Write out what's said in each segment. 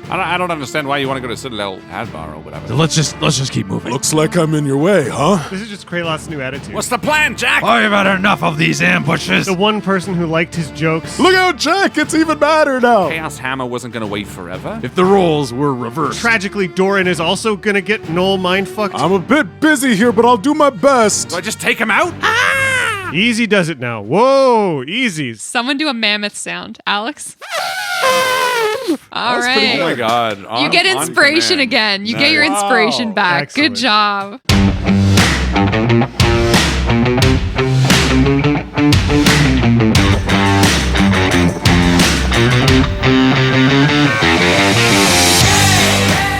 I don't understand why you want to go to Citadel Hadbar or whatever. So let's just keep moving. Looks like I'm in your way, huh? This is just Kralot's new attitude. What's the plan, Jack? I've had enough of these ambushes. The one person who liked his jokes. Look out, Jack! It's even madder now! Chaos Hammer wasn't going to wait forever. If the roles were reversed. Tragically, Doran is also gonna get Noel mindfucked. I'm a bit busy here, but I'll do my best. Do I just take him out? Easy does it now. Whoa, easy. Someone do a mammoth sound. Alex? All Oh right. my God. You get inspiration again. You get your inspiration back. Excellent. Good job.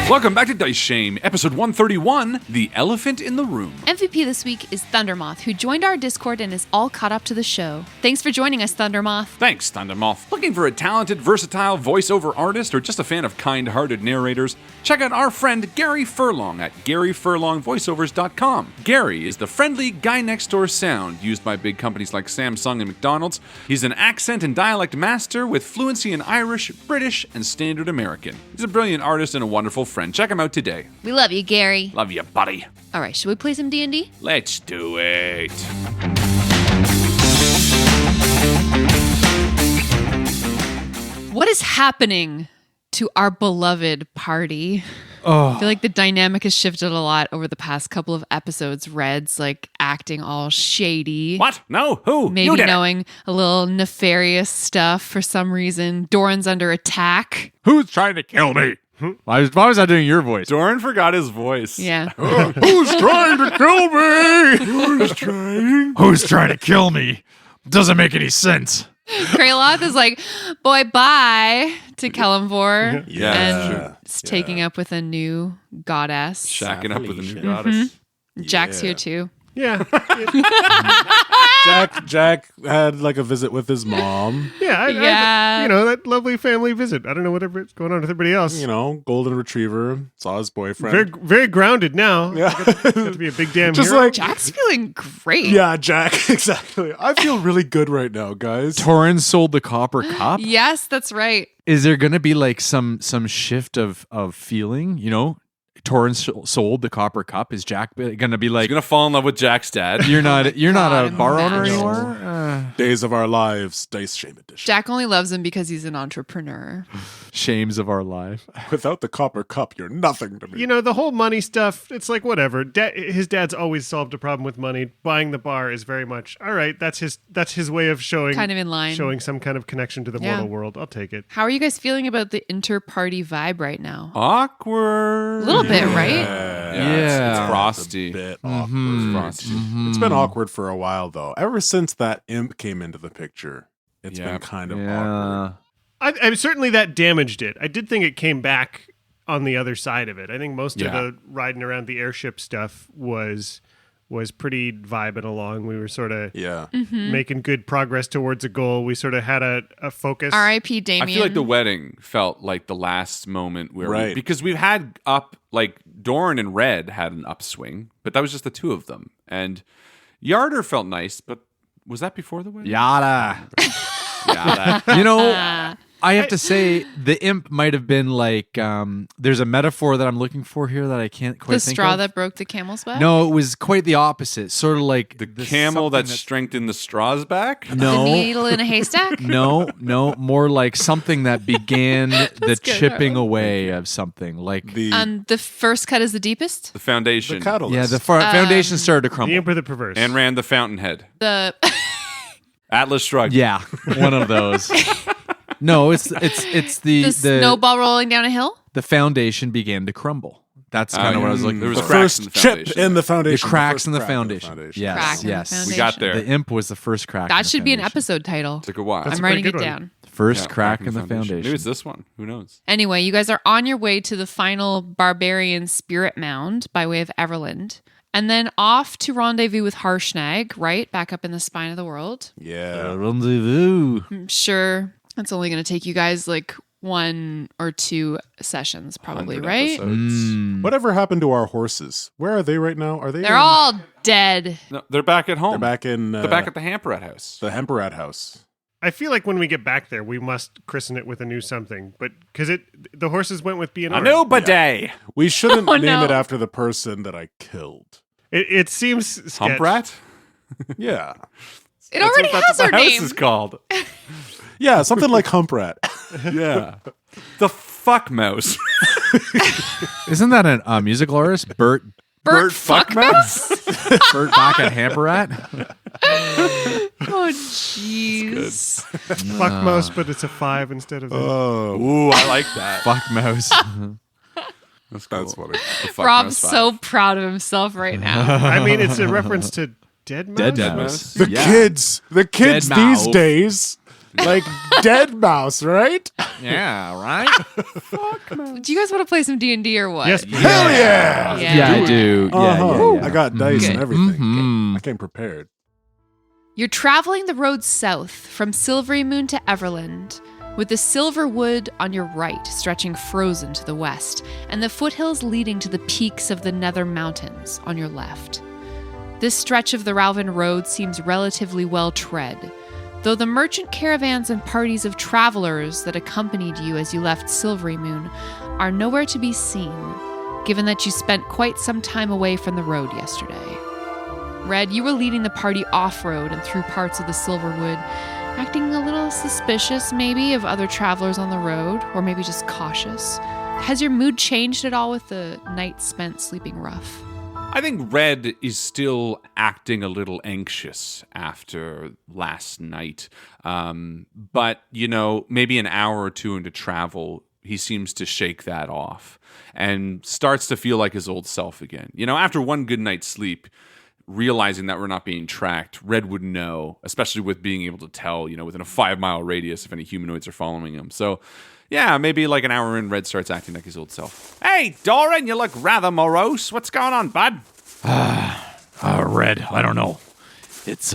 Welcome back to Dice Shame, episode 131, The Elephant in the Room. MVP this week is Thundermoth, who joined our Discord and is all caught up to the show. Thanks for joining us, Thundermoth. Thanks, Thundermoth. Looking for a talented, versatile voiceover artist or just a fan of kind-hearted narrators? Check out our friend Gary Furlong at GaryFurlongVoiceovers.com. Gary is the friendly guy-next-door sound used by big companies like Samsung and McDonald's. He's an accent and dialect master with fluency in Irish, British, and Standard American. He's a brilliant artist and a wonderful friend. Check him out today. We love you, Gary. Love you, buddy. All right, should we play some D&D? Let's do it. What is happening to our beloved party? I feel like the dynamic has shifted a lot over the past couple of episodes. Red's like acting all shady. What? No? Who? Maybe You did it. knowing a little nefarious stuff for some reason. Doran's under attack. Who's trying to kill me? Why was I doing your voice? Doran forgot his voice. Yeah. Who's trying to kill me? Who's trying to kill me? Doesn't make any sense. Kraloth is like, boy, bye to Kellamvor. Yeah. And it's taking up with a new goddess. Shacking up with a new goddess. Jack's here too. Yeah. Jack had like a visit with his mom. Yeah. Yeah. You know, that lovely family visit. I don't know whatever's going on with everybody else. You know, golden retriever, saw his boyfriend. Very, very grounded now. Yeah. Got to be a big damn Just hero. like, Jack's feeling great. yeah, Jack, exactly. I feel really good right now, guys. Torin sold the copper cup. Yes, that's right. Is there going to be like some shift of feeling? You know, Torin sold the copper cup. Is Jack going to be like, He's gonna fall in love with Jack's dad. you're not a God, bar owner imagine. anymore? Days of Our Lives, Dice Shame Edition. Jack only loves him because he's an entrepreneur. Shames of our life. Without the copper cup, you're nothing to me. You know, the whole money stuff, it's like whatever. His dad's always solved a problem with money. Buying the bar is very much, all right, that's his way of showing Kind of in line. showing some kind of connection to the Yeah. mortal world. I'll take it. How are you guys feeling about the inter-party vibe right now? Awkward. A little bit, right? Yeah. It's frosty. A bit awkward. Frosty. It's been awkward for a while, though. Ever since that imp came into the picture, it's been kind of awkward. I certainly that damaged it. I did think it came back on the other side of it. I think most of Yeah. the riding around the airship stuff was pretty vibing along. We were sort of Yeah. making good progress towards a goal. We sort of had a focus. R.I.P. Damien. I feel like the wedding felt like the last moment where Right. because we've had like Dorn and Red had an upswing, but that was just the two of them. And Yarder felt nice, but was that before the wedding? Yada. Yeah. You know, I have to say the imp might have been like, there's a metaphor that I'm looking for here that I can't quite the think straw of. that broke the camel's back? No, it was quite the opposite. Sort of like the camel that strengthened the straw's back? The no, needle in a haystack? no, more like something that began the good, chipping Harlan. away of something. Like The first cut is the deepest? The foundation. The catalyst. yeah, the foundation started to The crumble. Emperor the Perverse. and ran the fountainhead. The Atlas shrugged. Yeah, one of those. No, it's the snowball rolling down a hill? the foundation began to crumble. That's kind of what I was looking There was for. the cracks in first the chip foundation. in the The foundation. cracks first in the crack foundation. Crack Yes, in the yes. foundation. We got there. The imp was the first crack. in That the should be an foundation. episode title. Took a while. That's I'm a pretty writing it good one. down. First Yeah, crack in the foundation. Maybe it's this one. Who knows? Anyway, you guys are on your way to the final barbarian spirit mound by way of Everland. And then off to rendezvous with Harshnag, right? Back up in the spine of the world. Yeah. Rendezvous. I'm sure that's only going to take you guys like 1 or 2 sessions, probably, 100 right? episodes. Whatever happened to our horses? Where are they right now? Are they? They're all dead. No, they're back at home. They're back in. They're back at the Hamperat house. the Hemperat house. I feel like when we get back there, we must christen it with a new something. But because the horses went with being A new bidet. Yeah. We shouldn't Oh, name no. it after the person that I killed. It seems Hump rat? Yeah. It already has That's our what the house name. is called. Yeah, something like Hump Rat. Yeah. The fuck mouse. Isn't that a musical artist? Bert Bert Fuckmouse? Bert back at Hamperat? Oh, jeez. fuck most, but it's a 5 instead of a... Ooh, I like that. Fuck mouse. That's funny. The fuck Rob's mouse so five. proud of himself right now. I mean, it's a reference to Dead Mouse? Dead mouse. The kids Dead these mouse. days, like Dead Mouse, right? Yeah, right? Do you guys want to play some D&D or what? Yes, Hell yeah! Yeah, I do. Yeah, Uh-huh. yeah. I got dice Good. and everything. Mhm. I came prepared. You're traveling the road south from Silvery Moon to Everland, with the Silver Wood on your right stretching frozen to the west, and the foothills leading to the peaks of the Nether Mountains on your left. This stretch of the Ralvin Road seems relatively well tread, though the merchant caravans and parties of travelers that accompanied you as you left Silvery Moon are nowhere to be seen, given that you spent quite some time away from the road yesterday. Red, you were leading the party off-road and through parts of the Silverwood, acting a little suspicious maybe of other travelers on the road, or maybe just cautious. Has your mood changed at all with the night spent sleeping rough? I think Red is still acting a little anxious after last night. But, maybe an hour or two into travel, he seems to shake that off and starts to feel like his old self again. After one good night's sleep, realizing that we're not being tracked, Red would know, especially with being able to tell, within a 5-mile radius if any humanoids are following him. So, yeah, maybe like an hour in, Red starts acting like his old self. Hey, Doran, you look rather morose. What's going on, bud? Red, I don't know. It's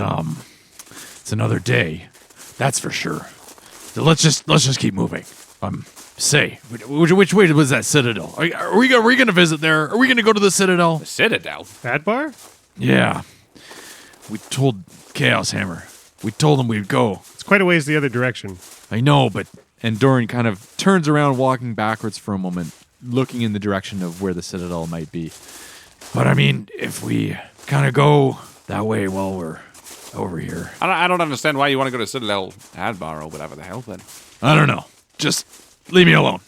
another day. That's for sure. So let's just keep moving. Say, which way was that Citadel? Are we gonna visit there? Are we gonna go to the Citadel? The Citadel? Fat bar? Yeah. We told Chaos Hammer. We told him we'd go. It's quite a ways the other direction. I know, but... And Doran kind of turns around, walking backwards for a moment, looking in the direction of where the Citadel might be. But I mean, if we kind of go that way while we're over here... I don't understand why you want to go to Citadel Adbar or whatever the hell, then. I don't know. Just leave me alone.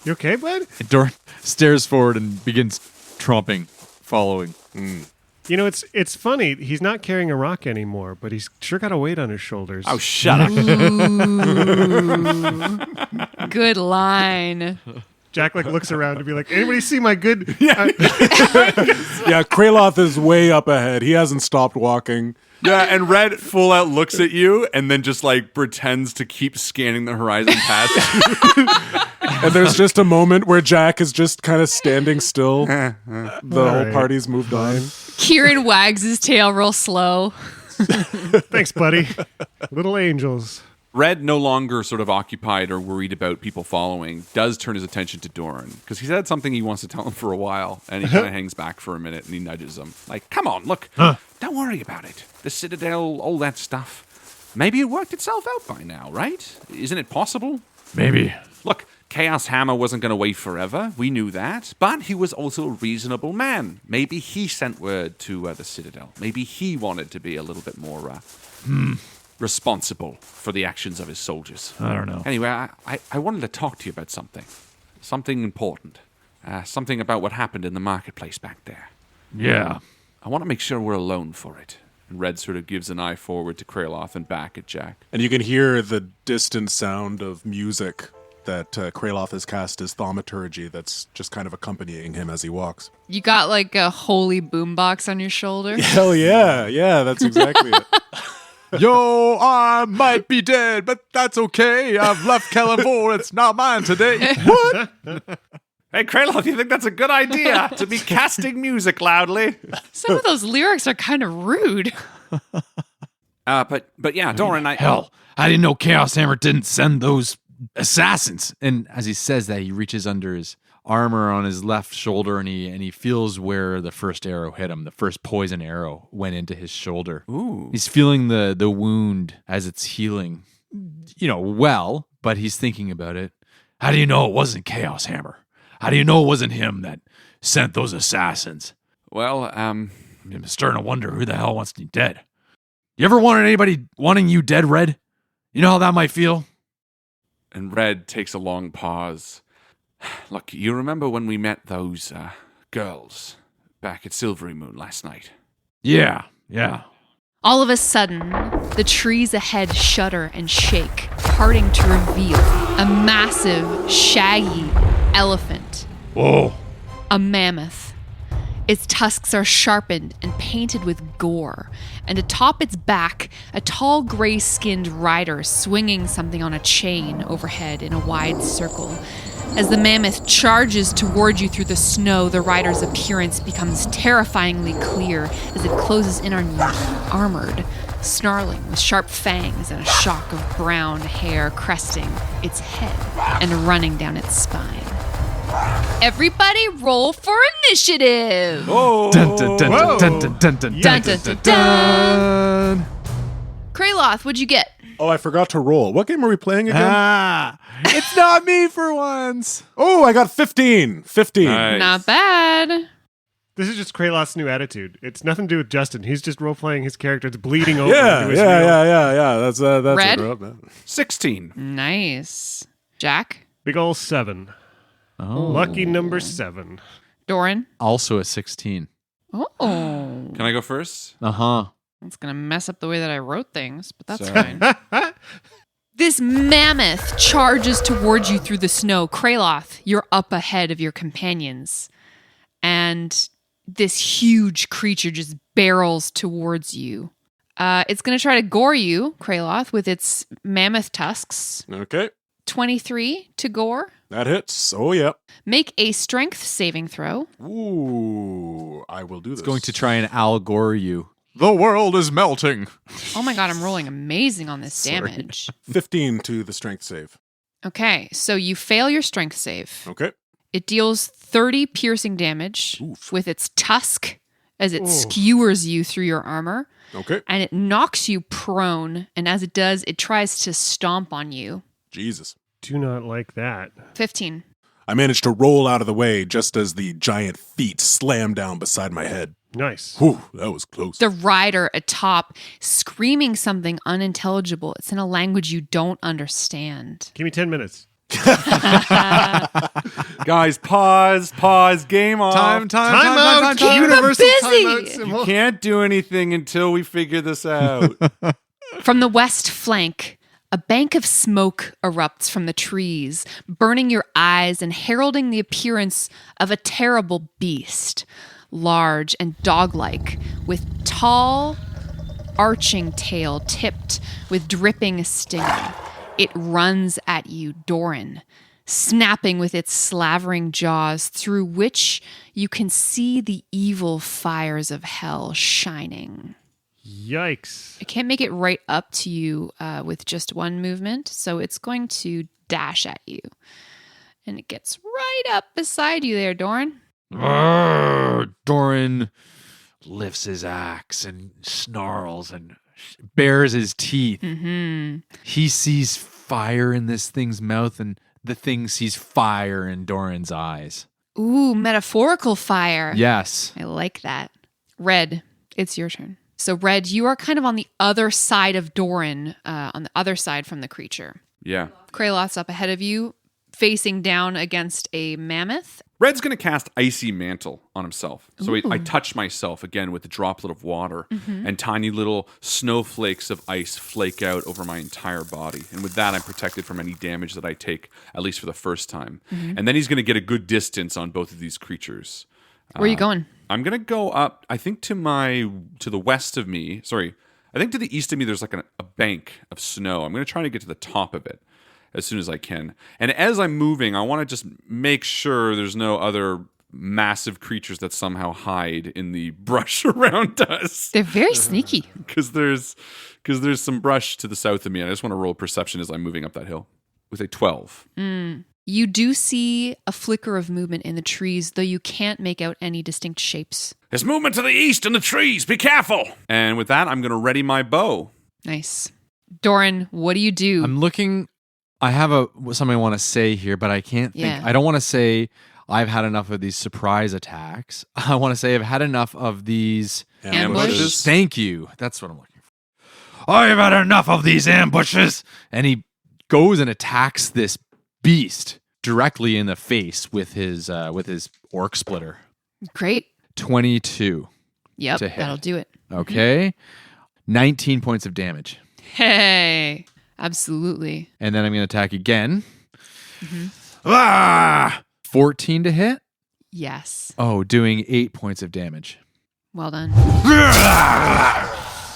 You okay, bud? And Doran stares forward and begins tromping, following. You know, it's funny. He's not carrying a rock anymore, but he's sure got a weight on his shoulders. Oh, shut up. Good line. Jack looks around to be like, anybody see my good... Yeah, Kraloth is way up ahead. He hasn't stopped walking. Yeah, and Red full out looks at you and then just pretends to keep scanning the horizon past you. And there's just a moment where Jack is just kind of standing still. The whole party's moved on. Kieran wags his tail real slow. Thanks, buddy. Little angels. Red, no longer sort of occupied or worried about people following, does turn his attention to Doran because he's had something he wants to tell him for a while, and he kind of hangs back for a minute and he nudges him. Like, come on, look, don't worry about it. The Citadel, all that stuff. Maybe it worked itself out by now, right? Isn't it possible? Maybe. Look, Chaos Hammer wasn't going to wait forever. We knew that. But he was also a reasonable man. Maybe he sent word to the Citadel. Maybe he wanted to be a little bit more responsible for the actions of his soldiers. I don't know. Anyway, I wanted to talk to you about something. Something important. Something about what happened in the marketplace back there. Yeah. I want to make sure we're alone for it. And Red sort of gives an eye forward to Kraloth and back at Jack. And you can hear the distant sound of music that Kraloth has cast as thaumaturgy that's just kind of accompanying him as he walks. You got like a holy boombox on your shoulder. Hell yeah. Yeah, that's exactly it. Yo, I might be dead, but that's okay. I've left Kellenvor. It's not mine today. What? Hey, Kraloth, you think that's a good idea to be casting music loudly? Some of those lyrics are kind of rude. But yeah, Doran, Hell, I didn't know Chaos Hammer didn't send those assassins. And as he says that, he reaches under his armor on his left shoulder and he feels where the first arrow hit him. The first poison arrow went into his shoulder. Ooh. He's feeling the wound as it's healing. well, but he's thinking about it. How do you know it wasn't Chaos Hammer? How do you know it wasn't him that sent those assassins? Well, I'm starting to wonder who the hell wants me dead. You ever wanted anybody wanting you dead, Red? You know how that might feel? and Red takes a long pause. Look, you remember when we met those girls back at Silvery Moon last night? Yeah. All of a sudden, the trees ahead shudder and shake, parting to reveal a massive, shaggy elephant. Whoa. A mammoth. Its tusks are sharpened and painted with gore, and atop its back, a tall gray-skinned rider swinging something on a chain overhead in a wide circle. As the mammoth charges toward you through the snow, the rider's appearance becomes terrifyingly clear as it closes in on you, armored, snarling with sharp fangs and a shock of brown hair cresting its head and running down its spine. Everybody roll for initiative! Oh! Dun, dun, dun, Whoa. dun, dun, dun, dun, Dun, dun, dun, dun, dun, dun. Kraloth, what'd you get? Oh, I forgot to roll. What game are we playing again? It's not me for once. Oh, I got 15. 15. Nice. Not bad. This is just Kraloth's new attitude. It's nothing to do with Justin. He's just role playing his character. It's bleeding over. Yeah. into his real. That's Red? it, man. 16. Nice. Jack? Big ol' 7. Oh. Lucky number 7. Doran? Also a 16. Oh. Can I go first? Uh-huh. That's going to mess up the way that I wrote things, but that's Sorry. fine. This mammoth charges towards you through the snow. Kraloth, you're up ahead of your companions. And this huge creature just barrels towards you. It's going to try to gore you, Kraloth, with its mammoth tusks. Okay. 23 to gore. That hits. Oh, yeah. Make a strength saving throw. Ooh, I will do this. It's going to try and Al Gore you. The world is melting. Oh my god, I'm rolling amazing on this damage. 15 to the strength save. Okay, so you fail your strength save. Okay. It deals 30 piercing damage Oof. with its tusk as it skewers you through your armor, Okay. and it knocks you prone, and as it does, it tries to stomp on you. Jesus. Do not like that. 15. I managed to roll out of the way just as the giant feet slammed down beside my head. Nice. Whew, that was close. The rider atop, screaming something unintelligible. It's in a language you don't understand. Give me 10 minutes. Guys, pause, game on. Time out. Keep 'em Universal busy. timeout symbol. You can't do anything until we figure this out. From the west flank, a bank of smoke erupts from the trees, burning your eyes and heralding the appearance of a terrible beast, large and dog-like, with tall, arching tail tipped with dripping stinger. It runs at you, Doran, snapping with its slavering jaws through which you can see the evil fires of hell shining. Yikes. It can't make it right up to you with just one movement, so it's going to dash at you. And it gets right up beside you there, Doran. Doran lifts his axe and snarls and bares his teeth. Mm-hmm. He sees fire in this thing's mouth, and the thing sees fire in Doran's eyes. Ooh, metaphorical fire. Yes. I like that. Red, it's your turn. So, Red, you are kind of on the other side of Doran, on the other side from the creature. Yeah. Kraloth's up ahead of you, facing down against a mammoth. Red's going to cast Icy Mantle on himself. So I touch myself again with a droplet of water, and tiny little snowflakes of ice flake out over my entire body. And with that, I'm protected from any damage that I take, at least for the first time. And then he's going to get a good distance on both of these creatures. Where are you going? I'm going to go up, I think, to the west of me. Sorry, I think to the east of me, there's like a bank of snow. I'm going to try to get to the top of it as soon as I can. And as I'm moving, I want to just make sure there's no other massive creatures that somehow hide in the brush around us. They're very sneaky. Because there's some brush to the south of me, and I just want to roll perception as I'm moving up that hill with a 12. You do see a flicker of movement in the trees, though you can't make out any distinct shapes. There's movement to the east in the trees. Be careful. And with that, I'm going to ready my bow. Nice. Doran, what do you do? I'm looking. I have something I want to say here, but I can't think. Yeah. I don't want to say I've had enough of these surprise attacks. I want to say I've had enough of these Ambushes? Thank you. That's what I'm looking for. I've had enough of these ambushes. And he goes and attacks this beast directly in the face with his orc splitter. Great. 22. Yep, To hit. that'll do it. Okay. 19 points of damage. Hey, absolutely. And then I'm going to attack again. Ah! 14 to hit. Yes. Oh, doing 8 points of damage. Well done.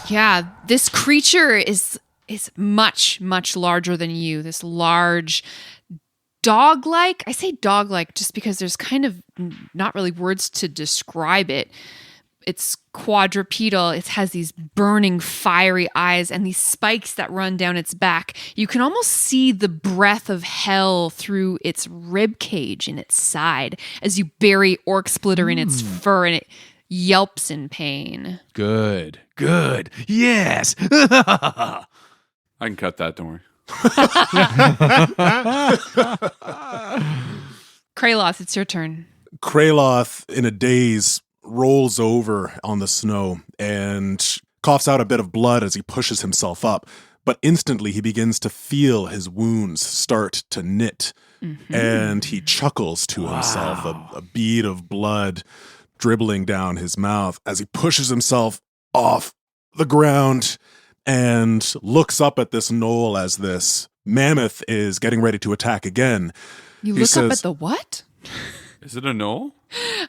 Yeah, this creature is much, much larger than you. This large dog-like. I say dog-like just because there's kind of not really words to describe it. It's quadrupedal. It has these burning, fiery eyes and these spikes that run down its back. You can almost see the breath of hell through its rib cage in its side as you bury Orc Splitter in its fur, and it yelps in pain. Good. Yes. I can cut that, don't worry. Kraloth, it's your turn. Kraloth, in a daze, rolls over on the snow and coughs out a bit of blood as he pushes himself up. But instantly he begins to feel his wounds start to knit. And he chuckles to himself, a bead of blood dribbling down his mouth as he pushes himself off the ground and looks up at this knoll as this mammoth is getting ready to attack again. You He look up says- at the what? Is it a knoll?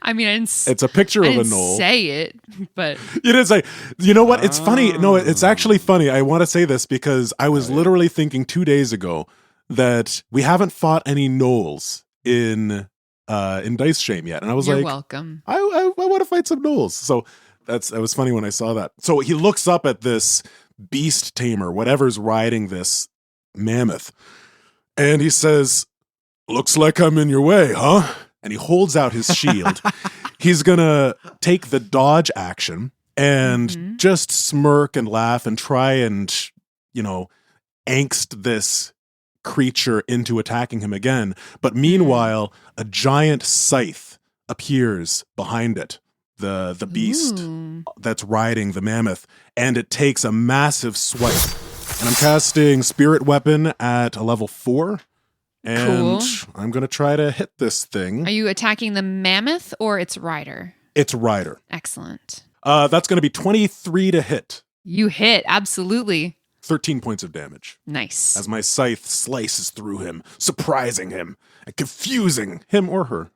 I mean, It's a picture I of a didn't knoll. say it, but You didn't say, you know what? It's funny. No, it's actually funny. I want to say this because I was literally thinking 2 days ago that we haven't fought any gnolls in Dice Shame yet. And I was you're like, welcome. I want to fight some gnolls. So it was funny when I saw that. So he looks up at this beast tamer, whatever's riding this mammoth, and he says, "Looks like I'm in your way, huh?" And he holds out his shield. He's gonna take the dodge action and just smirk and laugh and try and, angst this creature into attacking him again. But meanwhile, a giant scythe appears behind it, the beast Ooh. that's riding the mammoth, and it takes a massive swipe. And I'm casting Spirit Weapon at a level 4. And Cool. I'm going to try to hit this thing. Are you attacking the mammoth or its rider? It's Rider. Excellent. That's going to be 23 to hit. You hit, absolutely. 13 points of damage Nice. as my scythe slices through him, surprising him and confusing him or her.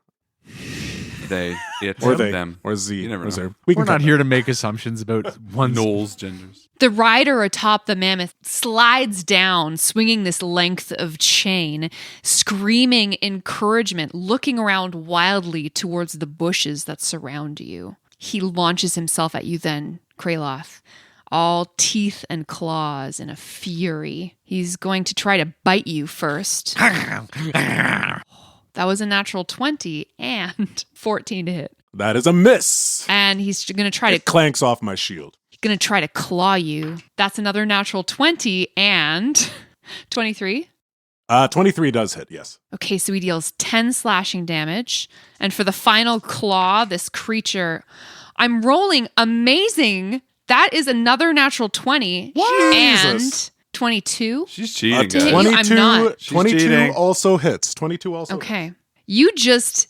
They, it, Or they. them. Or Z. You never or know. Zer. We're cut not that. here to make assumptions about one's Knolls, genders. The rider atop the mammoth slides down, swinging this length of chain, screaming encouragement, looking around wildly towards the bushes that surround you. He launches himself at you then, Kraloth, all teeth and claws in a fury. He's going to try to bite you first. That was a natural 20 and 14 to hit. That is a miss. And he's going to try It clanks off my shield. to claw you. That's another natural 20 and 23. 23 does hit, yes. Okay, so he deals 10 slashing damage. And for the final claw, this creature, I'm rolling amazing. That is another natural 20 Jesus. and 22. She's cheating, to hit guys. you, I'm not. She's 22 cheating. also hits. 22 also hits. Okay. You just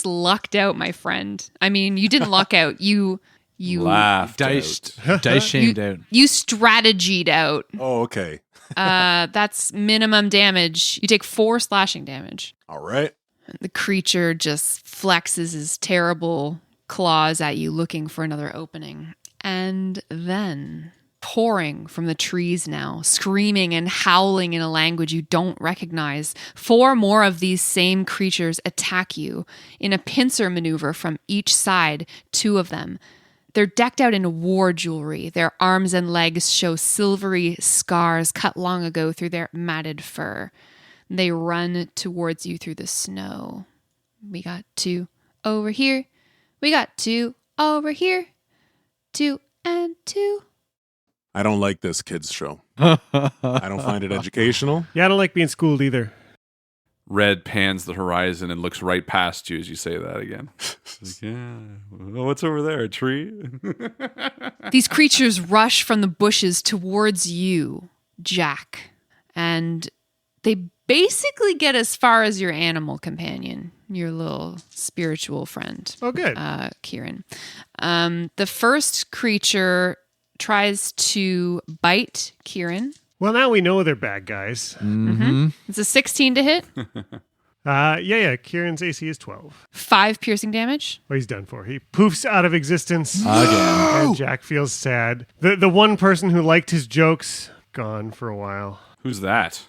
lucked out, my friend. I mean, you didn't luck out. You Laughed dice out. shamed out. you strategied out. Oh, okay. That's minimum damage. You take 4 slashing damage. All right. The creature just flexes his terrible claws at you, looking for another opening. And then, pouring from the trees now, screaming and howling in a language you don't recognize, 4 more of these same creatures attack you in a pincer maneuver from each side, 2 of them. They're decked out in war jewelry. Their arms and legs show silvery scars cut long ago through their matted fur. They run towards you through the snow. We got 2 over here. We got 2 over here. 2 and 2. I don't like this kids show. I don't find it educational. Yeah, I don't like being schooled either. Red pans the horizon and looks right past you as you say that again. Like, yeah. Well, what's over there? A tree? These creatures rush from the bushes towards you, Jack. And they basically get as far as your animal companion, your little spiritual friend. Oh, good. Kieran. The first creature tries to bite Kieran. Well, now we know they're bad guys. It's a 16 to hit, Yeah. Kieran's AC is 12. 5 piercing damage. Well, he's done for. He poofs out of existence. Again. And Jack feels sad. The one person who liked his jokes, gone for a while. Who's that?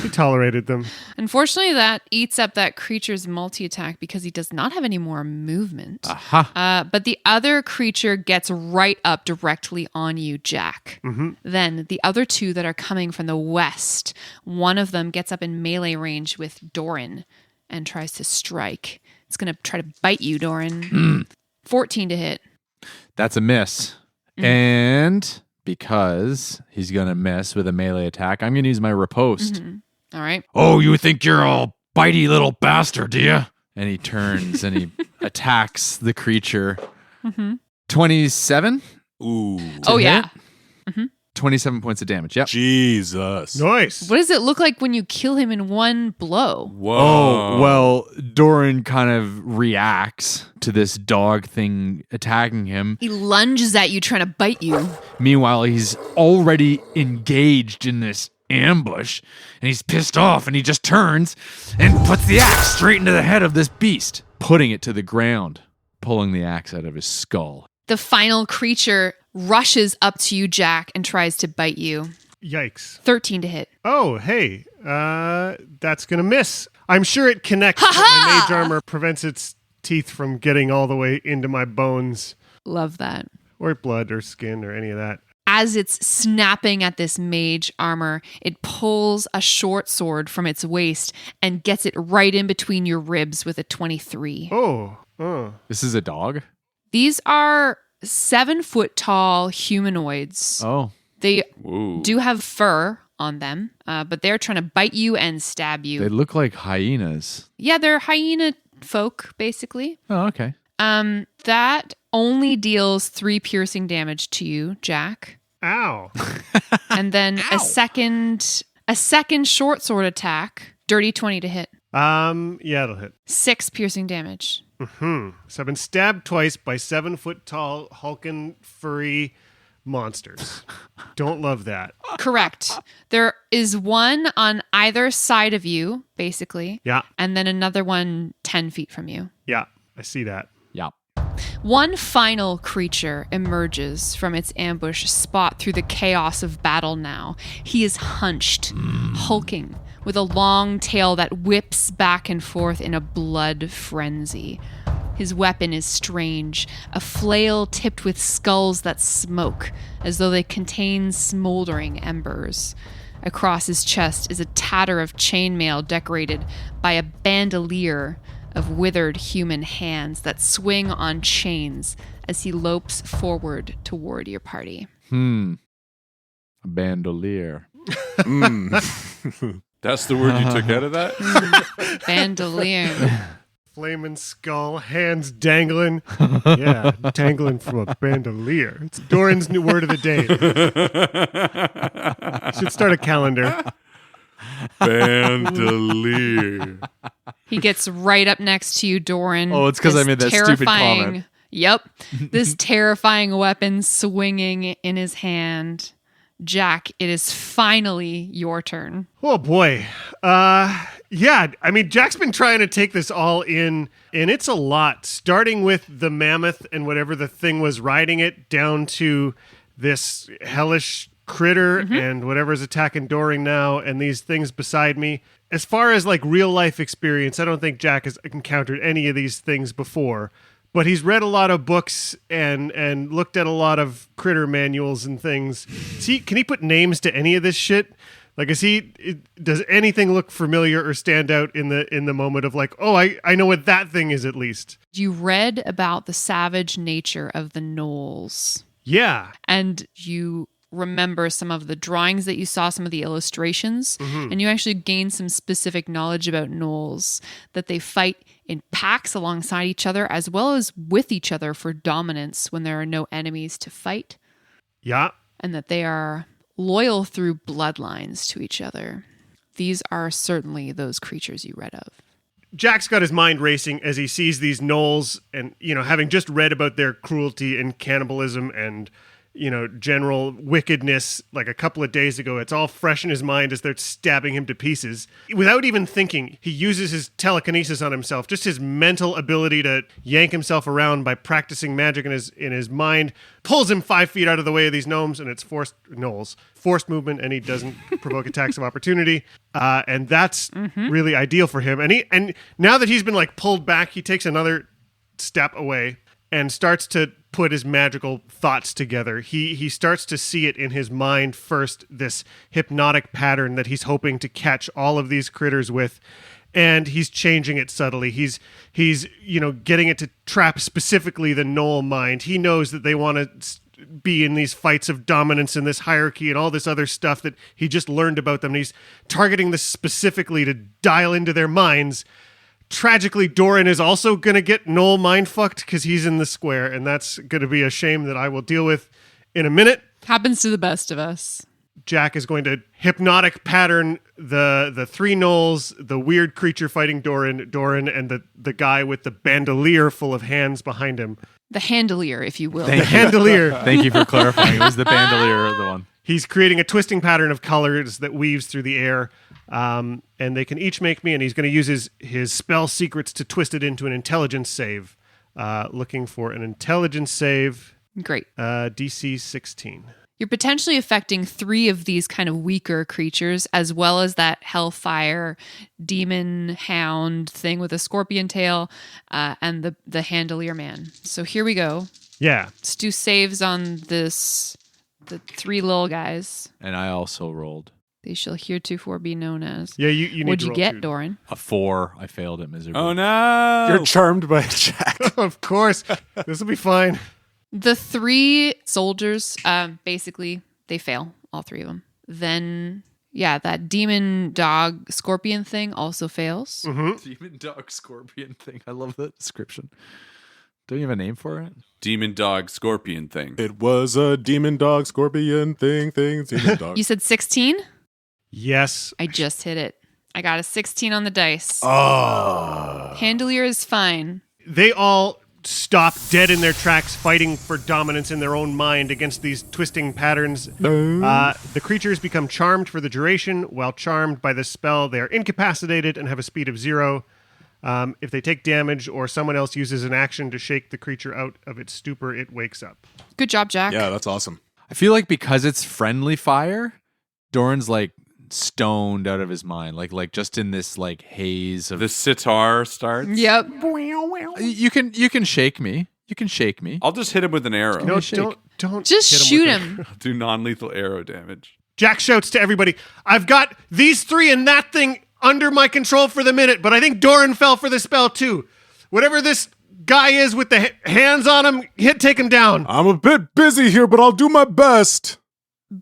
He tolerated them. Unfortunately, that eats up that creature's multi-attack because he does not have any more movement. Aha. But the other creature gets right up directly on you, Jack. Then the other two that are coming from the west, one of them gets up in melee range with Doran and tries to strike. It's going to try to bite you, Doran. 14 to hit. That's a miss. And because he's going to miss with a melee attack, I'm going to use my riposte. All right. Oh, you think you're all bitey little bastard, do you? And he turns and he attacks the creature. 27? Ooh. Oh, yeah. 27 points of damage. Yep. Jesus. Nice. What does it look like when you kill him in one blow? Whoa. Oh, well, Doran kind of reacts to this dog thing attacking him. He lunges at you, trying to bite you. Meanwhile, he's already engaged in this ambush, and he's pissed off, and he just turns and puts the axe straight into the head of this beast, putting it to the ground, pulling the axe out of his skull. The final creature rushes up to you, Jack, and tries to bite you. Yikes. 13 to hit. Oh, hey. That's going to miss. I'm sure it connects, but my mage armor prevents its teeth from getting all the way into my bones. Love that. Or blood or skin or any of that. As it's snapping at this mage armor, it pulls a short sword from its waist and gets it right in between your ribs with a 23. Oh. This is a dog? These are 7-foot tall humanoids. Oh. They Ooh. do have fur on them, but they're trying to bite you and stab you. They look like hyenas. Yeah, they're hyena folk, basically. Oh, okay. That only deals 3 piercing damage to you, Jack. Ow. And then a second short sword attack, dirty 20 to hit. Yeah, it'll hit. 6 piercing damage. So I've been stabbed twice by 7-foot tall, hulking, furry monsters. Don't love that. Correct. There is one on either side of you, basically. Yeah. And then another one 10 feet from you. Yeah, I see that. Yeah. One final creature emerges from its ambush spot through the chaos of battle now. He is hunched, hulking, with a long tail that whips back and forth in a blood frenzy. His weapon is strange, a flail tipped with skulls that smoke, as though they contain smoldering embers. Across his chest is a tatter of chainmail decorated by a bandolier of withered human hands that swing on chains as he lopes forward toward your party. A bandolier. That's the word you took out of that? Bandolier. Flaming skull, hands dangling. Yeah, dangling from a bandolier. It's Doran's new word of the day. Should start a calendar. Bandolier. He gets right up next to you, Doran. Oh, it's 'cause I This made that stupid terrifying- comment. Yep. This terrifying weapon swinging in his hand. Jack, it is finally your turn. Oh boy. Yeah, I mean, Jack's been trying to take this all in, and it's a lot. Starting with the mammoth and whatever the thing was riding it, down to this hellish critter and whatever's attacking Doran now, and these things beside me. As far as like real life experience, I don't think Jack has encountered any of these things before. But he's read a lot of books and looked at a lot of critter manuals and things. Can he put names to any of this shit? Like, does anything look familiar or stand out in the moment of like, oh, I know what that thing is at least? You read about the savage nature of the gnolls. Yeah. And you remember some of the drawings that you saw, some of the illustrations, and you actually gain some specific knowledge about gnolls, that they fight in packs alongside each other as well as with each other for dominance when there are no enemies to fight, Yeah. and that they are loyal through bloodlines to each other. These are certainly those creatures you read of. Jack's got his mind racing as he sees these gnolls and, having just read about their cruelty and cannibalism and, general wickedness like a couple of days ago. It's all fresh in his mind as they're stabbing him to pieces. Without even thinking, he uses his telekinesis on himself, just his mental ability to yank himself around by practicing magic in his mind, pulls him 5 feet out of the way of these gnomes, and it's forced movement, and he doesn't provoke attacks of opportunity. And that's really ideal for him. And now that he's been pulled back, he takes another step away and starts to put his magical thoughts together. He starts to see it in his mind first, this hypnotic pattern that he's hoping to catch all of these critters with, and he's changing it subtly. He's getting it to trap specifically the gnoll mind. He knows that they want to be in these fights of dominance and this hierarchy and all this other stuff that he just learned about them. And he's targeting this specifically to dial into their minds. Tragically, Doran is also going to get Noel mind-fucked because he's in the square, and that's going to be a shame that I will deal with in a minute. Happens to the best of us. Jack is going to hypnotic pattern the three gnolls, the weird creature fighting Doran, and the guy with the bandolier full of hands behind him. The handelier, if you will. The handelier. Thank you for clarifying. It was the bandolier, the one. He's creating a twisting pattern of colors that weaves through the air. And they can each make me, and he's going to use his spell secrets to twist it into an intelligence save. Looking for an intelligence save. Great. DC 16. You're potentially affecting 3 of these kind of weaker creatures, as well as that hellfire demon hound thing with a scorpion tail, and the handelier man. So here we go. Yeah. Let's do saves on the 3 little guys. And I also rolled. They shall heretofore be known as. Yeah, you need What'd to you roll get, two. Doran? A 4. I failed it miserably. Oh no! You're charmed by Jack. Of course. This will be fine. The 3 soldiers, basically, they fail, all 3 of them. Then, yeah, that demon dog scorpion thing also fails. Demon dog scorpion thing. I love that description. Don't you have a name for it? Demon dog scorpion thing. It was a demon dog scorpion thing, demon dog. You said 16? Yes. I just hit it. I got a 16 on the dice. Oh. Handelier is fine. They all stop dead in their tracks, fighting for dominance in their own mind against these twisting patterns. The creatures become charmed for the duration. While charmed by this spell, they are incapacitated and have a speed of 0. If they take damage or someone else uses an action to shake the creature out of its stupor, it wakes up. Good job, Jack. Yeah, that's awesome. I feel like because it's friendly fire, Doran's stoned out of his mind, like just in this haze of The sitar starts. Yep. You can shake me. You can shake me. I'll just hit him with an arrow. No, shake. don't Just hit shoot with him. I'll do non-lethal arrow damage. Jack shouts to everybody, I've got these 3 and that thing under my control for the minute, but I think Doran fell for the spell too. Whatever this guy is with the hands on him, take him down. I'm a bit busy here, but I'll do my best.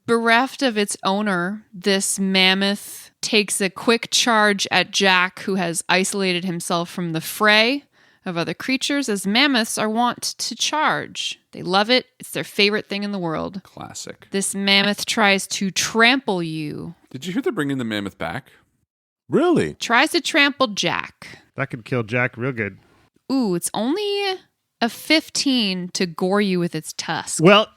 Bereft of its owner, this mammoth takes a quick charge at Jack, who has isolated himself from the fray of other creatures, as mammoths are wont to charge. They love it. It's their favorite thing in the world. Classic. This mammoth tries to trample you. Did you hear they're bringing the mammoth back? Really? Tries to trample Jack. That could kill Jack real good. Ooh, it's only a 15 to gore you with its tusk. Well,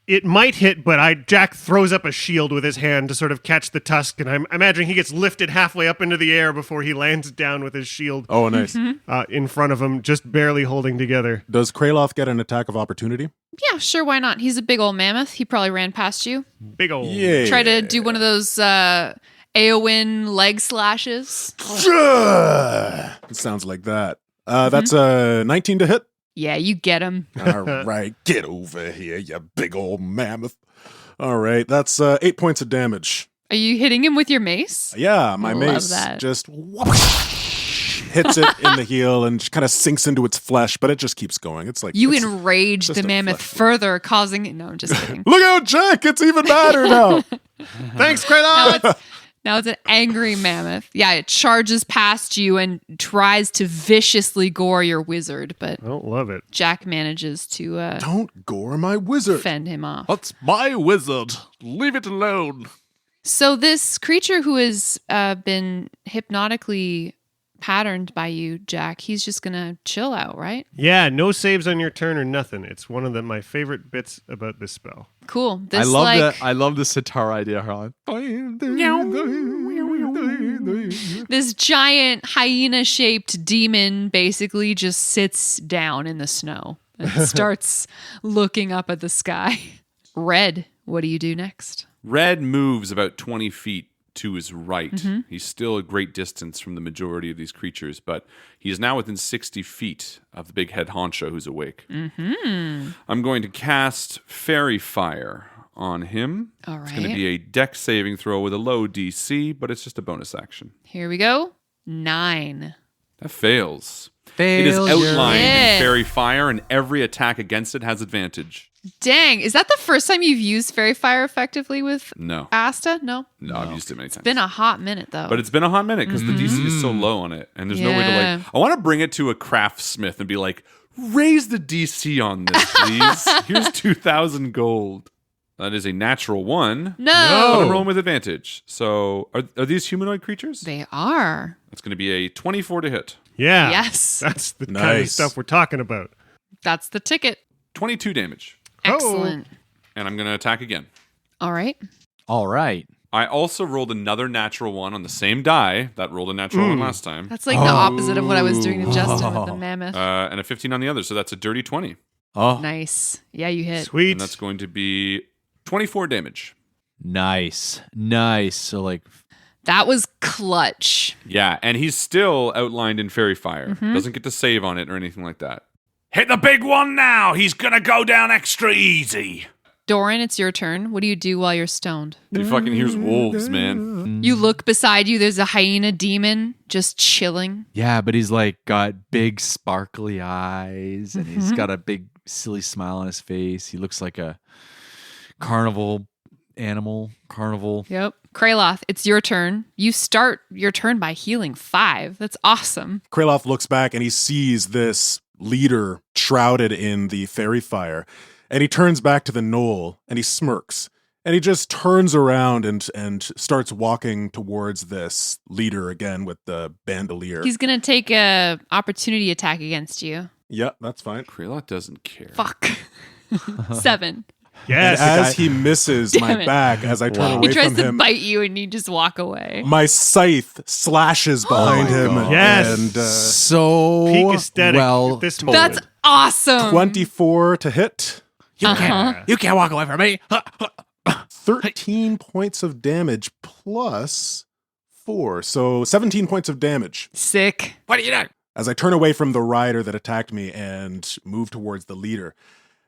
it might hit, but Jack throws up a shield with his hand to sort of catch the tusk, and I'm imagining he gets lifted halfway up into the air before he lands down with his shield Oh, nice. in front of him, just barely holding together. Does Kraloth get an attack of opportunity? Yeah, sure, why not? He's a big old mammoth. He probably ran past you. Big old. Yeah. Try to do one of those Aowen leg slashes. It sounds like that. That's a 19 to hit. Yeah, you get him. All right, get over here, you big old mammoth. All right, that's 8 points of damage. Are you hitting him with your mace? Yeah, my Love mace that. just whoosh, hits it in the heel and kind of sinks into its flesh, but it just keeps going. It's like You it's enrage just the a mammoth flesh further, causing... No, I'm just kidding. Look out, Jack! It's even madder now. Thanks, Krayla. Now it's an angry mammoth. Yeah, it charges past you and tries to viciously gore your wizard, but I don't love it. Jack manages to Don't gore my wizard. fend him off. That's my wizard. Leave it alone. So this creature who has been hypnotically patterned by you, Jack, he's just going to chill out, right? Yeah, no saves on your turn or nothing. It's one of my favorite bits about this spell. Cool. This I love like I love the sitar idea, Harlan. this giant hyena-shaped demon basically just sits down in the snow and starts looking up at the sky. Red, what do you do next? Red moves about 20 feet to his right. He's still a great distance from the majority of these creatures, but he is now within 60 feet of the big head honcho who's awake. I'm going to cast Fairy Fire on him. All It's going to right. be a dex saving throw with a low DC, but it's just a bonus action. Here we go. 9. That fails. It is outlined Yeah. in Fairy Fire, and every attack against it has advantage. Dang, is that the first time you've used Fairy Fire effectively with No. Asta? No. I've used it many times. Been a hot minute though. But it's been a hot minute because the DC is so low on it. And there's no way to Yeah. I want to bring it to a craftsmith and be like, raise the DC on this, please. Here's 2,000 gold. That is a natural 1. No. But I'm rolling with advantage. So are these humanoid creatures? They are. That's going to be a 24 to hit. Yeah. Yes. That's the kind of Nice. stuff we're talking about. That's the ticket. 22 damage. Excellent. And I'm going to attack again. All right. All right. I also rolled another natural 1 on the same die that rolled a natural 1 last time. That's like the opposite of what I was doing to Justin with the mammoth. And a 15 on the other. So that's a dirty 20. Oh, Nice. Yeah, you hit. Sweet. And that's going to be 24 damage. nice. So like, That was clutch. Yeah, and he's still outlined in Fairy Fire. Doesn't get to save on it or anything like that. Hit the big one now! He's gonna go down extra easy! Doran, it's your turn. What do you do while you're stoned? He fucking hears wolves, man. You look beside you, there's a hyena demon just chilling. yeah, but he's like got big sparkly eyes and he's got a big silly smile on his face. He looks like a carnival animal. Yep. Kraloth, it's your turn. You start your turn by healing 5. That's awesome. Kraloth looks back and he sees this leader shrouded in the fairy fire. And he turns back to the knoll and he smirks. And he just turns around and starts walking towards this leader again with the bandolier. He's going to take a opportunity attack against you. Yeah, that's fine. Krelot doesn't care. Fuck. 7. Yes. And as he misses my Damn it. back, as I turn Wow. away He tries from to him, bite you and you just walk away. my scythe slashes behind him. God. Yes. And So Peak aesthetic well at this told. That's awesome. 24 to hit. You can't walk away from me. 13 points of damage plus 4. So 17 points of damage. Sick. What are you doing? As I turn away from the rider that attacked me and move towards the leader.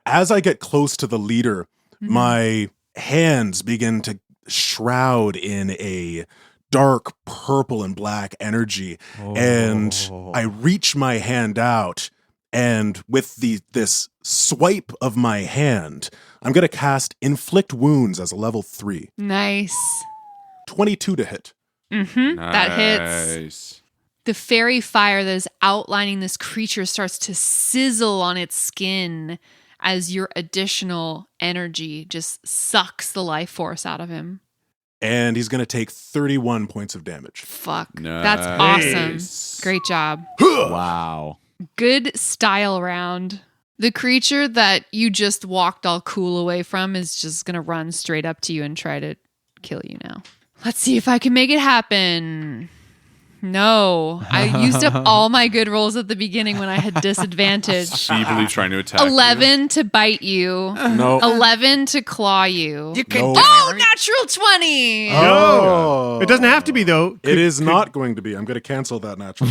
As I get close to the leader, my hands begin to shroud in a dark purple and black energy. And I reach my hand out, and with this swipe of my hand, I'm going to cast Inflict Wounds as a level 3. Nice. 22 to hit. That hits. Nice. The fairy fire that is outlining this creature starts to sizzle on its skin as your additional energy just sucks the life force out of him. And he's going to take 31 points of damage. Fuck. Nice. That's awesome. Great job. Wow. Good style round. The creature that you just walked all cool away from is just going to run straight up to you and try to kill you now. Let's see if I can make it happen. No. I used up all my good rolls at the beginning when I had disadvantage. Feebly trying to attack 11 to bite you. No. 11 to claw you. No. Oh, natural 20. Oh. It doesn't have to be, though. It is not going to be. I'm going to cancel that natural.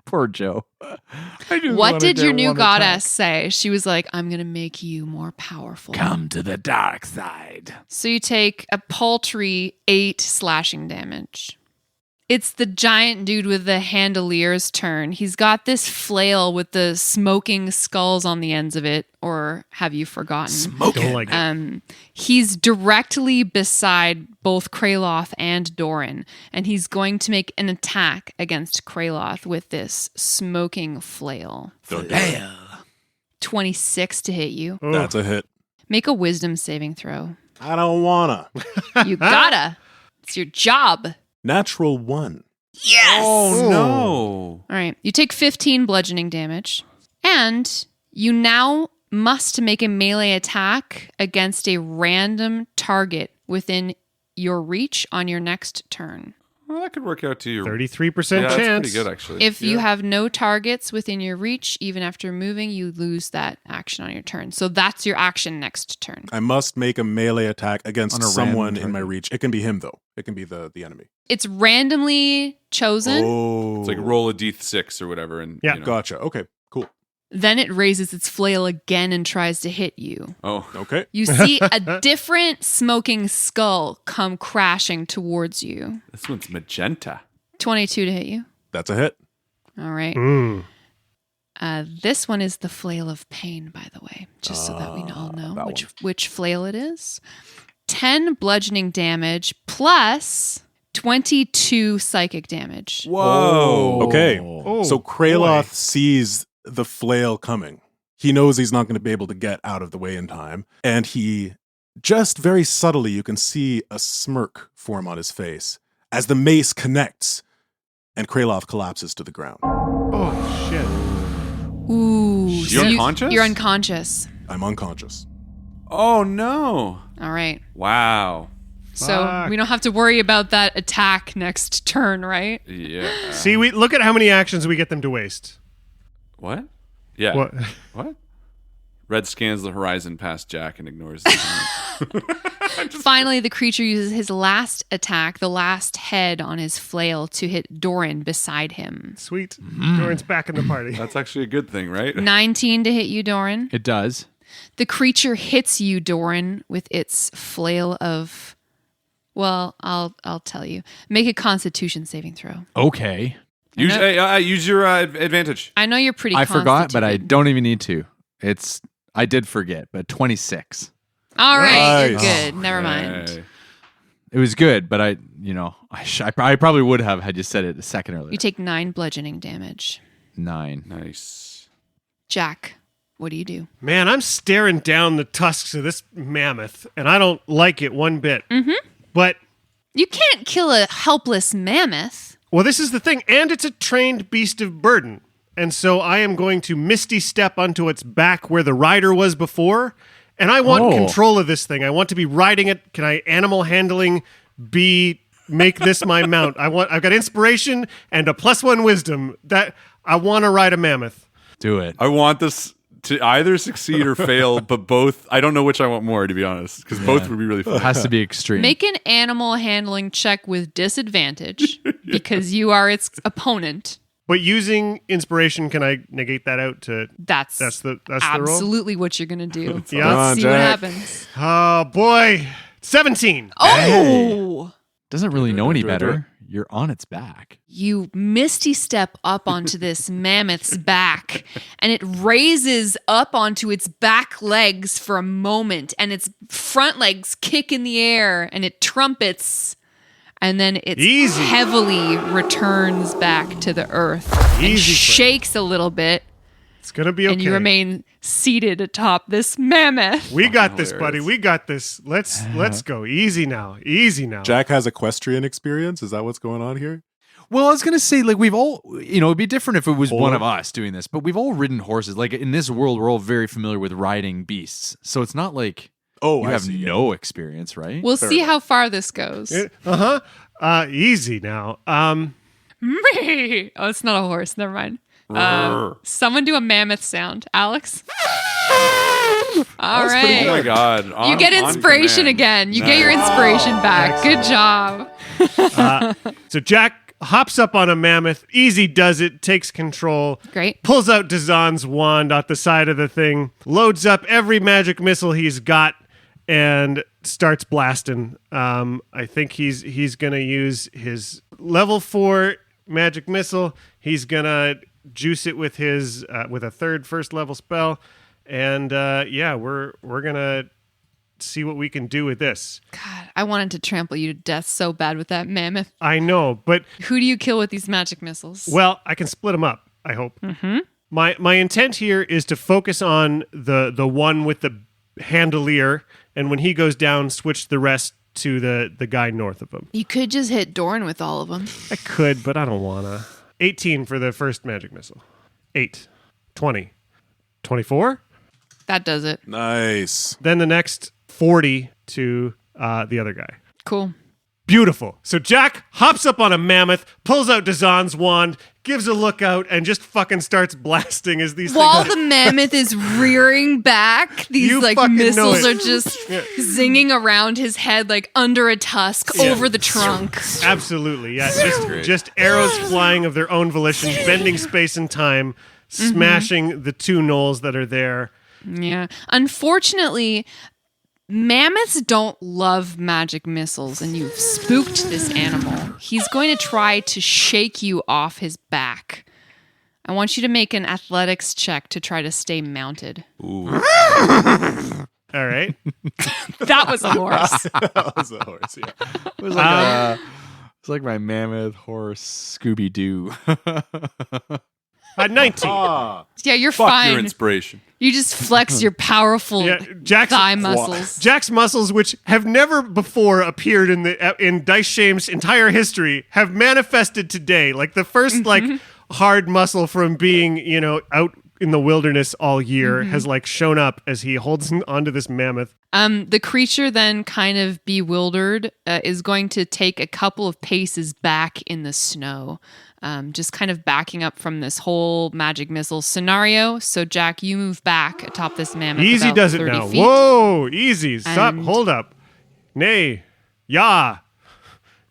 Poor Joe. What did your new goddess say? She was like, I'm going to make you more powerful. Come to the dark side. So you take a paltry 8 slashing damage. It's the giant dude with the handlier's turn. He's got this flail with the smoking skulls on the ends of it, or have you forgotten? Don't like it. He's directly beside both Kraloth and Doran, and he's going to make an attack against Kraloth with this smoking flail. 26 to hit you. That's a hit. Make a wisdom saving throw. I don't wanna. You gotta. It's your job. Natural 1. Yes! Oh, no. All right. You take 15 bludgeoning damage, and you now must make a melee attack against a random target within your reach on your next turn. Well, that could work out to your 33% Yeah, that's chance. pretty good, actually. If you have no targets within your reach, even after moving, you lose that action on your turn. So that's your action next turn. I must make a melee attack against On a someone random in my target. reach. It can be him, though. It can be the enemy. It's randomly chosen. Oh. It's like roll a d6 or whatever. And Yeah. you know. Gotcha. Okay, cool. Then it raises its flail again and tries to hit you. Oh, Okay. You see a different smoking skull come crashing towards you. this one's magenta. 22 to hit you. That's a hit. All right. Mm. This one is the flail of pain, by the way, just so that we all know that which flail it is. 10 bludgeoning damage plus 22 psychic damage. Whoa. Okay. Oh, So Kraloth boy. sees the flail coming. He knows he's not going to be able to get out of the way in time. And he, just very subtly, you can see a smirk form on his face as the mace connects and Kraloth collapses to the ground. Oh, shit. Ooh. You're unconscious? You're unconscious. I'm unconscious. Oh, no. All right. Wow. So Fuck. we don't have to worry about that attack next turn, right? Yeah. See, we look at how many actions we get them to waste. What? Yeah. What? What? Red scans the horizon past Jack and ignores the Finally, the creature uses his last attack, the last head on his flail, to hit Doran beside him. Sweet. Doran's back in the party. That's actually a good thing, right? 19 to hit you, Doran. It does. The creature hits you, Doran, with its flail of... Well, I'll tell you. Make a Constitution saving throw. Okay. Use your advantage. I know you're pretty I forgot, but I constituted. don't even need to. I did forget, but 26. All right, you're Nice. good. Never mind. Hey. It was good, but I probably would have had you said it a second earlier. You take 9 bludgeoning damage. 9. Nice. Jack, what do you do? Man, I'm staring down the tusks of this mammoth, and I don't like it one bit. Mm-hmm. But, You can't kill a helpless mammoth. well, this is the thing, and it's a trained beast of burden. And so I am going to misty step onto its back where the rider was before, and I want control of this thing. I want to be riding it. Can I animal handling make this my mount? I've got inspiration and a +1 wisdom that I want to ride a mammoth. Do it. I want this to either succeed or fail, but both. I don't know which I want more, to be honest, because both would be really It fun. has to be extreme. Make an animal handling check with disadvantage because you are its opponent. But using inspiration, can I negate that out to... That's the roll? absolutely what you're going to do. Yeah. Come on, Let's see what Jack. happens. Oh, boy. 17. Oh! Doesn't really know any Do it, do better. You're on its back. You misty step up onto this mammoth's back, and it raises up onto its back legs for a moment, and its front legs kick in the air, and it trumpets, and then it Easy. heavily returns back to the earth and Easy, friend. shakes a little bit, It's going to be okay. and you remain seated atop this mammoth. We got this, hilarious. buddy. We got this. Let's go. Easy now. Easy now. Jack has equestrian experience. Is that what's going on here? Well, I was going to say, like, we've all, it'd be different if it was Hold one on. of us doing this, but we've all ridden horses. Like, in this world, we're all very familiar with riding beasts. So it's not like Oh, you I have see. no experience, right? We'll see how far this goes. Easy now. Oh, it's not a horse. Never mind. Someone do a mammoth sound. Alex? All Oh right. my god! You get inspiration again. You get your inspiration back. Good job. So Jack hops up on a mammoth. Easy does it. Takes control. Great. Pulls out Dazan's wand at the side of the thing. Loads up every magic missile he's got and starts blasting. I think he's gonna use his level 4 magic missile. He's gonna juice it with his with a third first level spell, and we're gonna see what we can do with this. God, I wanted to trample you to death so bad with that mammoth. I know, but Who do you kill with these magic missiles? well, I can split them up. I hope. Mm-hmm. My intent here is to focus on the one with the handolier, and when he goes down, switch the rest to the guy north of him. You could just hit Doran with all of them. I could, but I don't wanna. 18 for the first magic missile. 8. 20. 24? That does it. Nice. Then the next 40 to the other guy. Cool. Beautiful. So Jack hops up on a mammoth, pulls out Dazan's wand, gives a lookout, and just fucking starts blasting as these While things... the mammoth is rearing back, these You like fucking know missiles it. are just zinging around his head like under a tusk over the trunk. Absolutely, yeah. Just arrows flying of their own volition, bending space and time, smashing the two gnolls that are there. Yeah. Unfortunately, mammoths don't love magic missiles, and you've spooked this animal. He's going to try to shake you off his back. I want you to make an athletics check to try to stay mounted. Ooh. All right. That was a horse. That was a horse, yeah. It's like my mammoth horse Scooby Doo. 19. Yeah, you're Fuck fine. your inspiration. You just flex your powerful thigh muscles. Jack's muscles, which have never before appeared in Dice Shame's entire history, have manifested today. Like the first hard muscle from being, out in the wilderness all year has shown up as he holds onto this mammoth. The creature then, kind of bewildered, is going to take a couple of paces back in the snow. Just kind of backing up from this whole magic missile scenario. So, Jack, you move back atop this mammoth. Easy about does it 30 now. feet. Whoa, easy. Stop. And- Hold up. Nay. Yeah.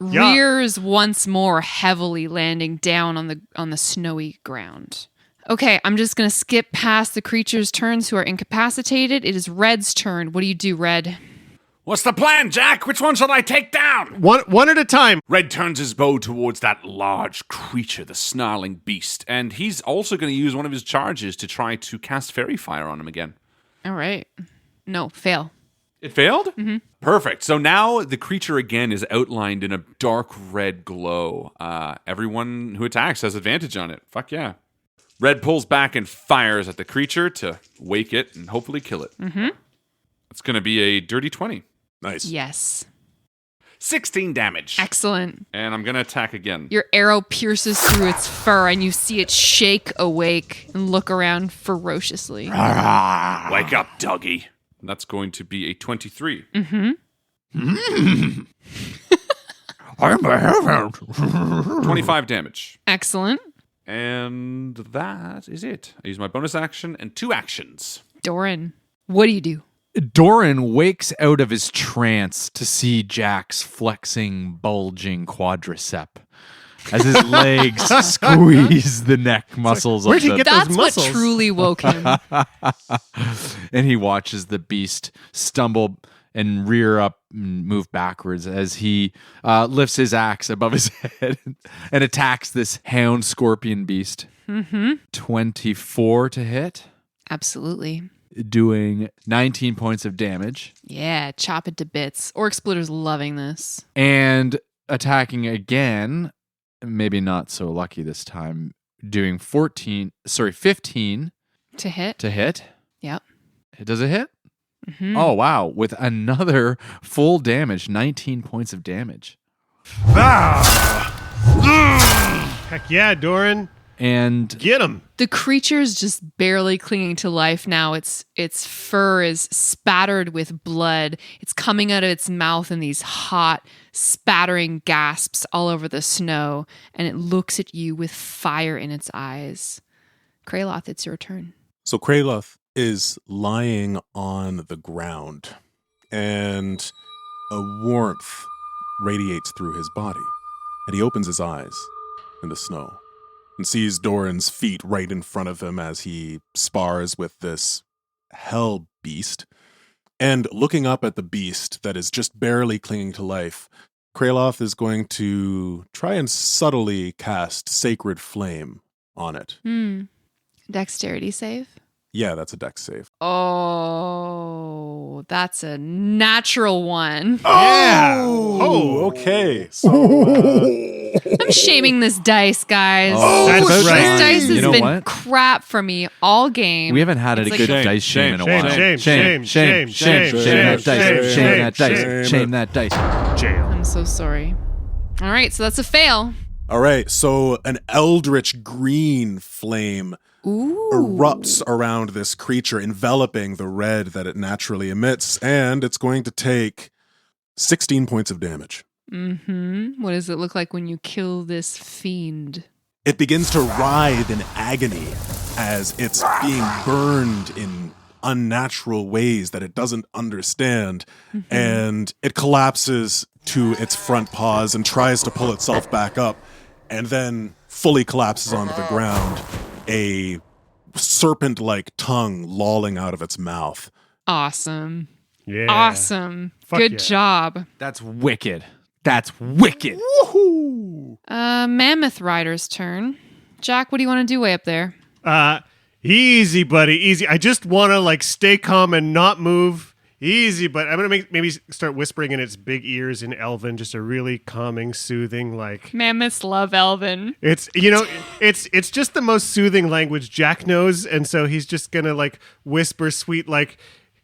Yeah. Rears once more heavily, landing down on the snowy ground. Okay, I'm just going to skip past the creature's turns who are incapacitated. It is Red's turn. What do you do, Red? What's the plan, Jack? Which one shall I take down? One at a time. Red turns his bow towards that large creature, the snarling beast, and he's also going to use one of his charges to try to cast fairy fire on him again. All right. No, fail. It failed? Mm-hmm. Perfect. So now the creature again is outlined in a dark red glow. Everyone who attacks has advantage on it. Fuck yeah. Red pulls back and fires at the creature to wake it and hopefully kill it. Mm-hmm. It's going to be a dirty 20. Nice. Yes. 16 damage. Excellent. And I'm going to attack again. Your arrow pierces through its fur, and you see it shake awake and look around ferociously. Wake up, doggy. And that's going to be a 23. I'm a heaven. 25 damage. Excellent. And that is it. I use my bonus action and 2 actions. Doran, what do you do? Doran wakes out of his trance to see Jack's flexing, bulging quadricep as his legs squeeze the neck muscles Where'd of he the get That's those what muscles? truly woke him. and he watches the beast stumble and rear up and move backwards as he lifts his axe above his head and attacks this hound scorpion beast. 24 to hit, Absolutely. doing 19 points of damage, Yeah, chop it to bits. Orc Splitter's loving this. and attacking again, maybe not so lucky this time, doing 15 To hit? to hit. Yep. Does it hit? Oh, wow. With another full damage, 19 points of damage. Heck yeah, Doran. And Get him. The creature's just barely clinging to life now. Its fur is spattered with blood. It's coming out of its mouth in these hot, spattering gasps all over the snow, and it looks at you with fire in its eyes. Kraloth, it's your turn. So Kraloth is lying on the ground, and a warmth radiates through his body, and he opens his eyes in the snow and sees Doran's feet right in front of him as he spars with this hell beast. And looking up at the beast that is just barely clinging to life, Kraloth is going to try and subtly cast Sacred Flame on it. Dexterity save. Yeah, that's a dex save. Oh, that's a natural one. Oh, okay. So, I'm shaming this dice, guys. That's This right. dice has You know been what? crap for me all game. We haven't had a It's good like- dice shame in a Shame, while. shame, shame, shame, shame that dice, shame, shame that shame, dice, shame that dice. Jail. I'm so sorry. All right, so that's a fail. all right. So an eldritch green flame Ooh. erupts around this creature, enveloping the red that it naturally emits, and it's going to take 16 points of damage. What does it look like when you kill this fiend? It begins to writhe in agony as it's being burned in unnatural ways that it doesn't understand, and it collapses to its front paws and tries to pull itself back up, and then fully collapses onto the ground, a serpent-like tongue lolling out of its mouth. Awesome. Yeah. Awesome. Fuck Good yeah. job. That's wicked. That's wicked. Mammoth Rider's turn. Jack, what do you want to do way up there? Easy, buddy, easy. I just want to like stay calm and not move. Easy, but I'm gonna maybe start whispering in its big ears in Elven, just a really calming, soothing, like Mammoths love Elven. it's it's just the most soothing language Jack knows, and so he's just gonna like whisper sweet like,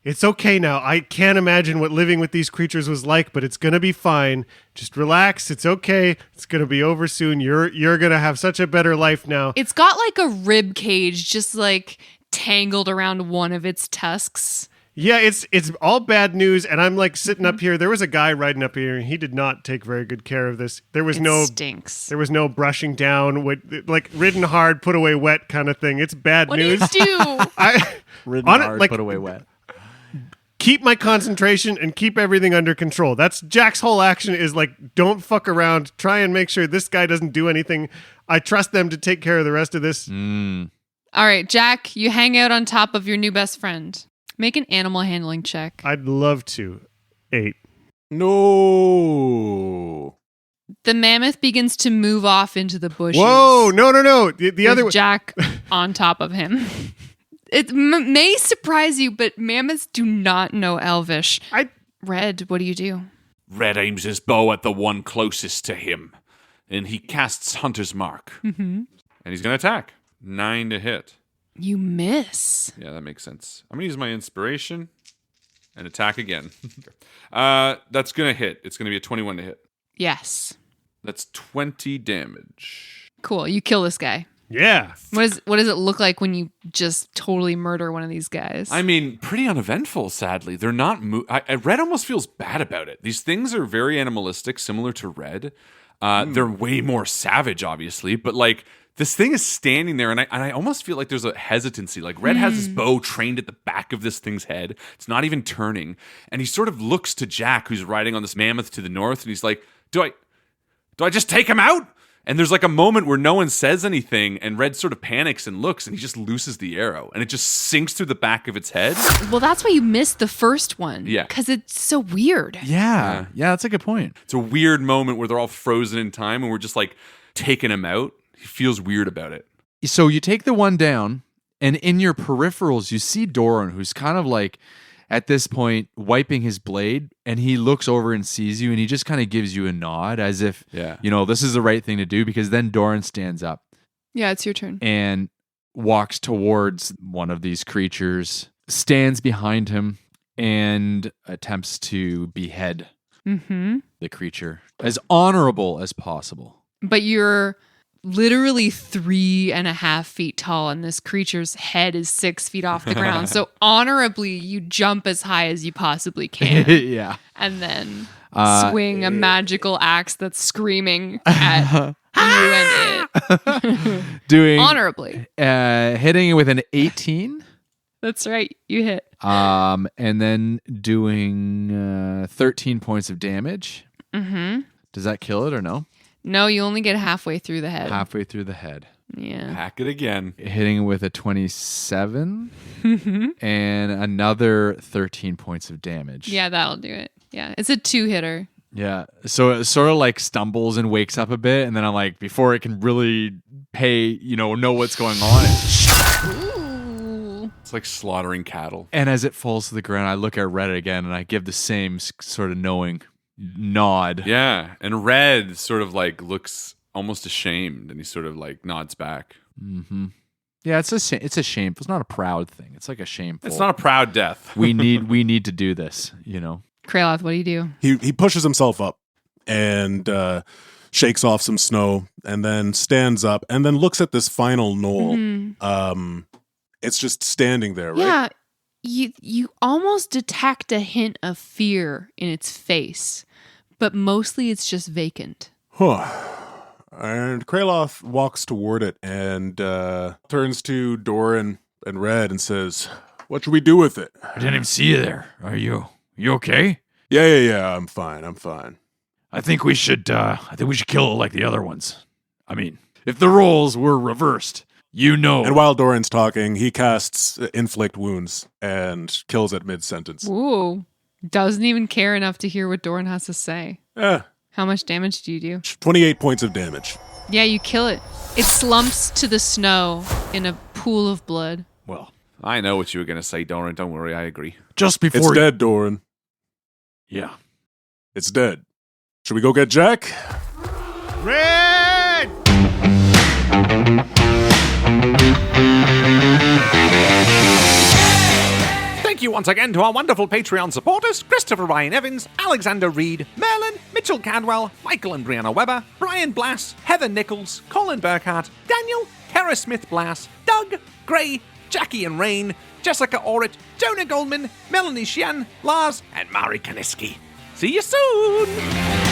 it's okay now. I can't imagine what living with these creatures was like, but it's gonna be fine. Just relax. It's okay. It's gonna be over soon. You're gonna have such a better life now. It's got like a rib cage just like tangled around one of its tusks. Yeah, it's all bad news, and I'm like sitting up here. There was a guy riding up here, and he did not take very good care of this. There was It stinks. there was no brushing down, with like ridden hard, put away wet kind of thing. It's bad What news. do you do? I Ridden on it, hard, like, put away wet. keep my concentration and keep everything under control. That's Jack's whole action is like, don't fuck around. Try and make sure this guy doesn't do anything. I trust them to take care of the rest of this. All right, Jack, you hang out on top of your new best friend. Make an animal handling check. I'd love to. 8. No. The mammoth begins to move off into the bushes. Whoa! No! The other with Jack on top of him. It may surprise you, but mammoths do not know Elvish. Red, what do you do? Red aims his bow at the one closest to him, and he casts Hunter's Mark. And he's going to attack. 9 to hit. You miss. Yeah, that makes sense. I'm going to use my inspiration and attack again. That's going to hit. It's going to be a 21 to hit. Yes. That's 20 damage. Cool. You kill this guy. Yeah. What does it look like when you just totally murder one of these guys? I mean, pretty uneventful, sadly. They're not... Red almost feels bad about it. These things are very animalistic, similar to Red. They're way more savage, obviously, but like... This thing is standing there, and I almost feel like there's a hesitancy. Like, Red has his bow trained at the back of this thing's head. It's not even turning. And he sort of looks to Jack, who's riding on this mammoth to the north, and he's like, do I just take him out? And there's like a moment where no one says anything, and Red sort of panics and looks, and he just looses the arrow, and it just sinks through the back of its head. well, that's why you missed the first one. Yeah. Because it's so weird. Yeah, that's a good point. It's a weird moment where they're all frozen in time, and we're just like taking him out. He feels weird about it. So you take the one down, and in your peripherals, you see Doran, who's kind of like, at this point, wiping his blade, and he looks over and sees you, and he just kind of gives you a nod as if, this is the right thing to do, because then Doran stands up. Yeah, it's your turn. And walks towards one of these creatures, stands behind him, and attempts to behead the creature as honorable as possible. But you're literally 3.5 feet tall, and this creature's head is 6 feet off the ground. So honorably, you jump as high as you possibly can. Yeah. And then swing a magical axe that's screaming at you and it. Doing honorably. Hitting it with an 18. That's right. You hit. And then doing 13 points of damage. Does that kill it or no? No, you only get halfway through the head. Halfway through the head. Yeah. Hack it again. Hitting with a 27 and another 13 points of damage. Yeah, that'll do it. Yeah, it's a 2-hitter. Yeah. So it sort of like stumbles and wakes up a bit, and then I'm like, before it can really know what's going on. Ooh. It's like slaughtering cattle. And as it falls to the ground, I look at Red again and I give the same sort of knowing nod. Yeah, and Red sort of like looks almost ashamed, and he sort of like nods back. Mm-hmm. Yeah, it's a shame. It's not a proud thing. It's like a shameful. It's not a proud death. we need to do this, Kraloth, what do you do? He pushes himself up and shakes off some snow, and then stands up and then looks at this final knoll. Mm-hmm. It's just standing there, right? Yeah, you almost detect a hint of fear in its face, but mostly it's just vacant. Huh. And Kraloth walks toward it and turns to Doran and Red and says, "What should we do with it?" I didn't even see you there. Are you okay? Yeah. I'm fine. I think we should kill it like the other ones. I mean, if the roles were reversed, And while Doran's talking, he casts inflict wounds and kills it mid-sentence. Ooh, doesn't even care enough to hear what Doran has to say. How much damage do you do? 28 points of damage. Yeah, you kill it. It slumps to the snow in a pool of blood. Well, I know what you were going to say, Doran. Don't worry, I agree. just before It's dead, Doran. Yeah. It's dead. Should we go get Jack? Red! Thank you once again to our wonderful Patreon supporters, Christopher Ryan Evans, Alexander Reed, Merlin, Mitchell Cadwell, Michael and Brianna Weber, Brian Blass, Heather Nichols, Colin Burkhart, Daniel, Kara Smith-Blass, Doug, Gray, Jackie and Rain, Jessica Orrit, Jonah Goldman, Melanie Sheehan, Lars, and Mari Kaniski. See you soon!